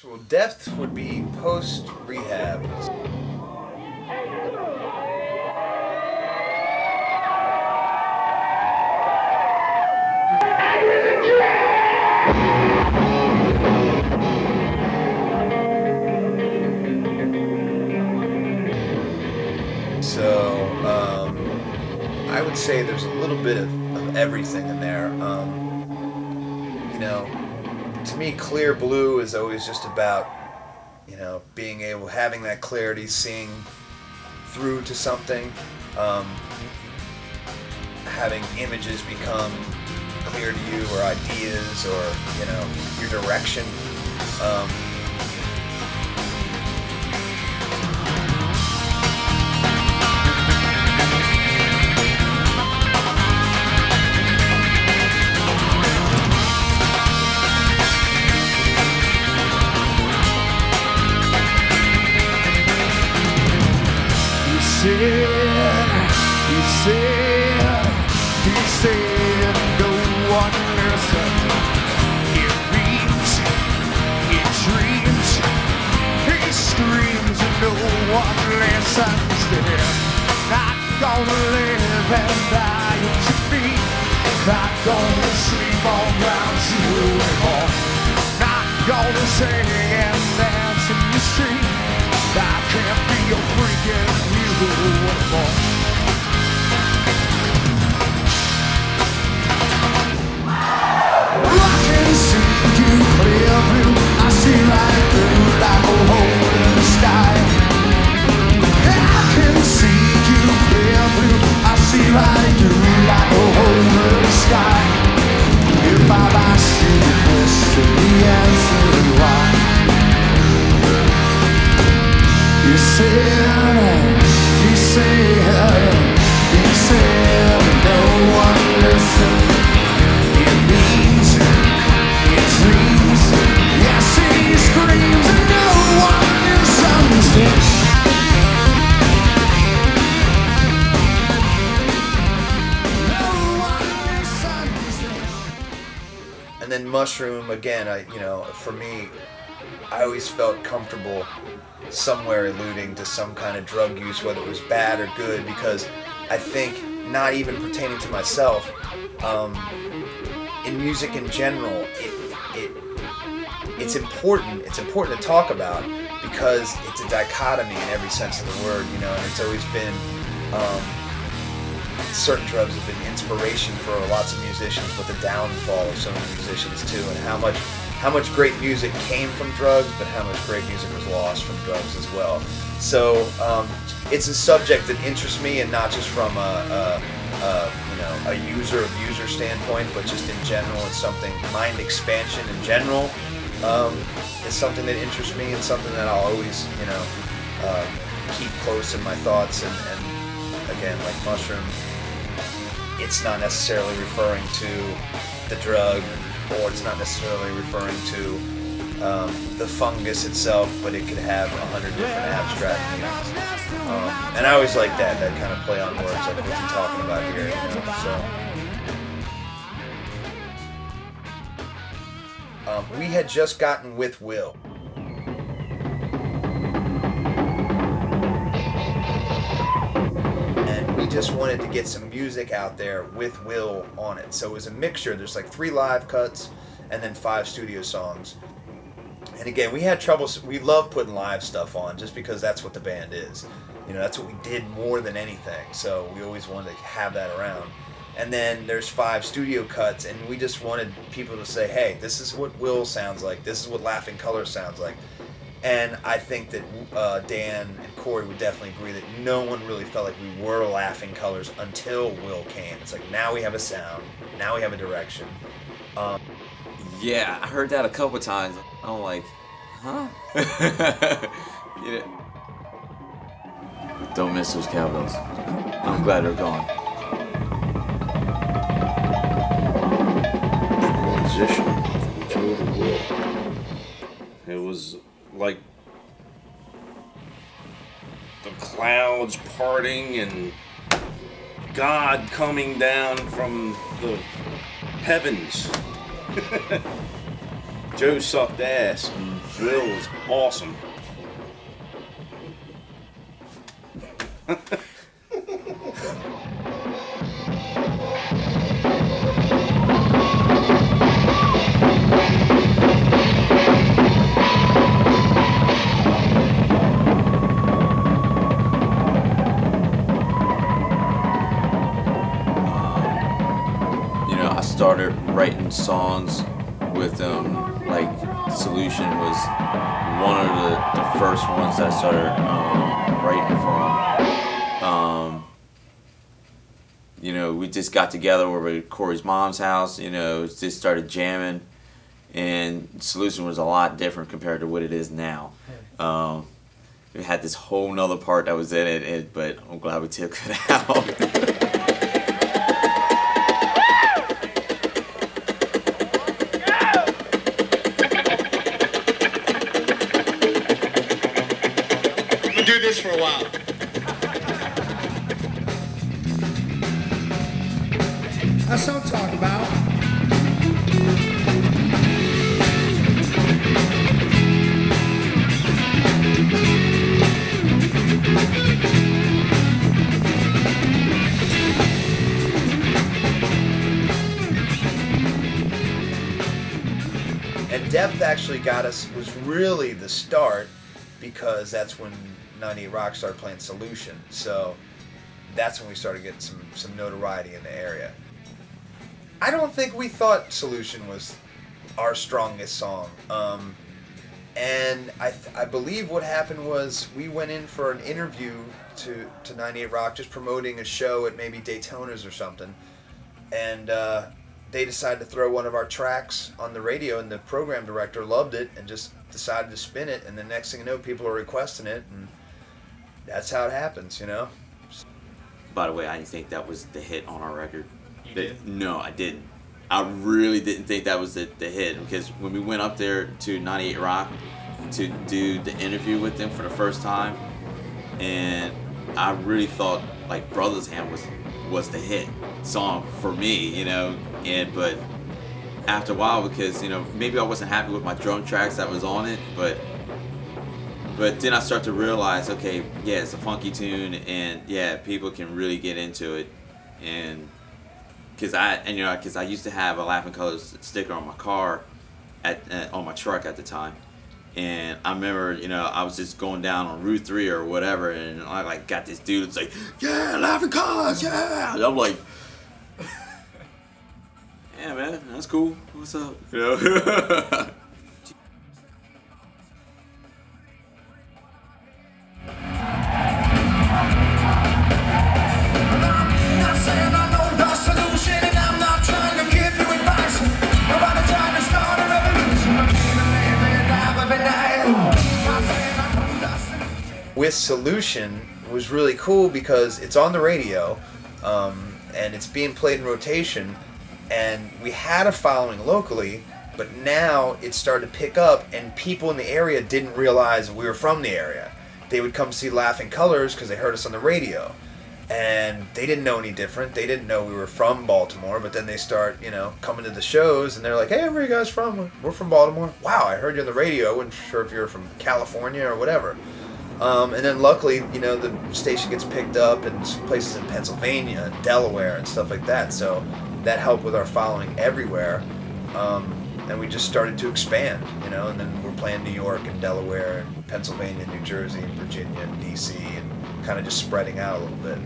Well, depth would be post-rehab. So, I would say there's a little bit of everything in there. You know, to me, Clear Blue is always just about, you know, being able, having that clarity, seeing through to something, having images become clear to you, or ideas, or, you know, your direction. He said, no one listens. He reads, he dreams, he screams, and no one listens to him. Not gonna live and die at your feet. Not gonna sleep on ground zero anymore. Not gonna sing and dance in the street. I can't be a freaking you anymore. I can see you clear blue. I see right through like a hole in the sky. I can see you clear blue. I see right through like a hole in the sky. If I ask you the question, the answer is why. You said, no one listened. It means, it dreams, yes, he screams, and no one misunderstands. No one misunderstands. And then Mushroom, again, you know, for me, I always felt comfortable somewhere alluding to some kind of drug use, whether it was bad or good, because I think, not even pertaining to myself, in music in general, it's important to talk about, because it's a dichotomy in every sense of the word, you know, and it's always been, certain drugs have been inspiration for lots of musicians, but the downfall of so many musicians too, and how much great music came from drugs, but how much great music was lost from drugs as well. So it's a subject that interests me, and not just from you know, a user standpoint, but just in general. It's something, mind expansion in general is something that interests me, and something that I'll always, you know, keep close in my thoughts. And again, like Mushroom, it's not necessarily referring to the drug, or it's not necessarily referring to the fungus itself, but it could have 100 different abstract meanings. And I always like that kind of play on words, like what you're talking about here, you know, so. We had just gotten with Will. And we just wanted to get some music out there with Will on it. So it was a mixture. There's like 3 live cuts and then 5 studio songs. And again, we had trouble. We love putting live stuff on just because that's what the band is. You know, that's what we did more than anything. So we always wanted to have that around. And then there's 5 studio cuts, and we just wanted people to say, hey, this is what Will sounds like. This is what Laughing Colors sounds like. And I think that Dan and Corey would definitely agree that no one really felt like we were Laughing Colors until Will came. It's like, now we have a sound. Now we have a direction. Yeah, I heard that a couple times. I'm like, huh? You know, don't miss those cowbells. I'm glad they're gone. It was like the clouds parting and God coming down from the heavens. Joe sucked ass. Phil was awesome. I started writing songs with like Solution was one of the first ones that I started writing from. We just got together over at Corey's mom's house, just started jamming, and Solution was a lot different compared to what it is now. It had this whole nother part that was in it, but I'm glad we took it out. Do this for a while. That's what I'm talking about. And Depth actually was really the start, because that's when 98 Rock started playing Solution, so that's when we started getting some notoriety in the area. I don't think we thought Solution was our strongest song, and I believe what happened was we went in for an interview to 98 Rock, just promoting a show at maybe Daytona's or something, and they decided to throw one of our tracks on the radio, and the program director loved it and just decided to spin it, and the next thing you know, people are requesting it, and that's how it happens, By the way, I didn't think that was the hit on our record. You did? No, I didn't. I really didn't think that was the hit, because when we went up there to 98 Rock to do the interview with them for the first time, and I really thought like Brother's Hand was the hit song for me, but after a while, because maybe I wasn't happy with my drum tracks that was on it, but then I start to realize, okay, yeah, it's a funky tune, and yeah, people can really get into it, and because I used to have a Laughing Colors sticker on my car, on my truck at the time, and I remember, I was just going down on Route 3 or whatever, and I like got this dude that's like, yeah, Laughing Colors, yeah, and I'm like, yeah, man, that's cool. What's up? With Solution was really cool because it's on the radio, and it's being played in rotation, and we had a following locally, but now it started to pick up, and people in the area didn't realize we were from the area. They would come see Laughing Colors because they heard us on the radio, and they didn't know any different. They didn't know we were from Baltimore, but then they start, coming to the shows, and they're like, hey, where are you guys from? We're from Baltimore. Wow, I heard you on the radio. I wasn't sure if you were from California or whatever. And then luckily, the station gets picked up in places in Pennsylvania and Delaware and stuff like that, so that helped with our following everywhere. And we just started to expand, and then we're playing New York and Delaware and Pennsylvania, New Jersey and Virginia and DC, and kind of just spreading out a little bit.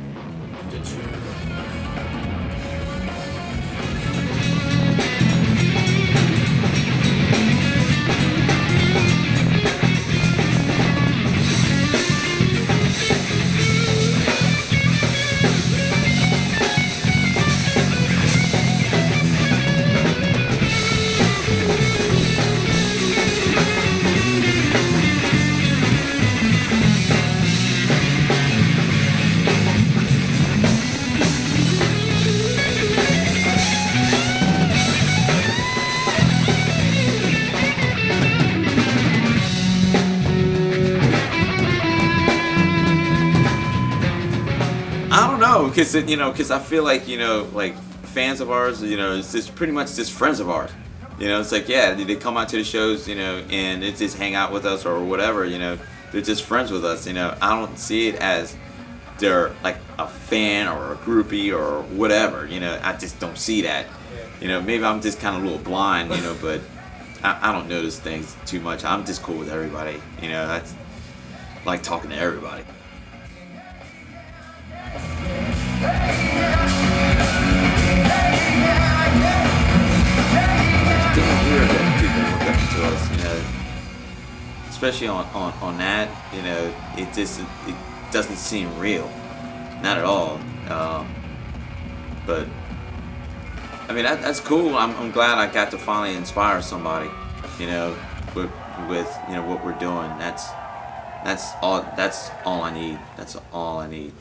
Because I feel like like fans of ours, it's just pretty much just friends of ours, You know, it's like, yeah, they come out to the shows, you know, and they just hang out with us or whatever, you know. They're just friends with us, you know. I don't see it as they're like a fan or a groupie or whatever, you know. I just don't see that. You know, maybe I'm just kind of a little blind, you know, but I don't notice things too much. I'm just cool with everybody, you know. That's like talking to everybody. Weird that people look up to us, you know, especially on that, you know, it doesn't seem real, not at all. But I mean that's cool. I'm glad I got to finally inspire somebody, you know, with you know what we're doing. That's all I need. That's all I need.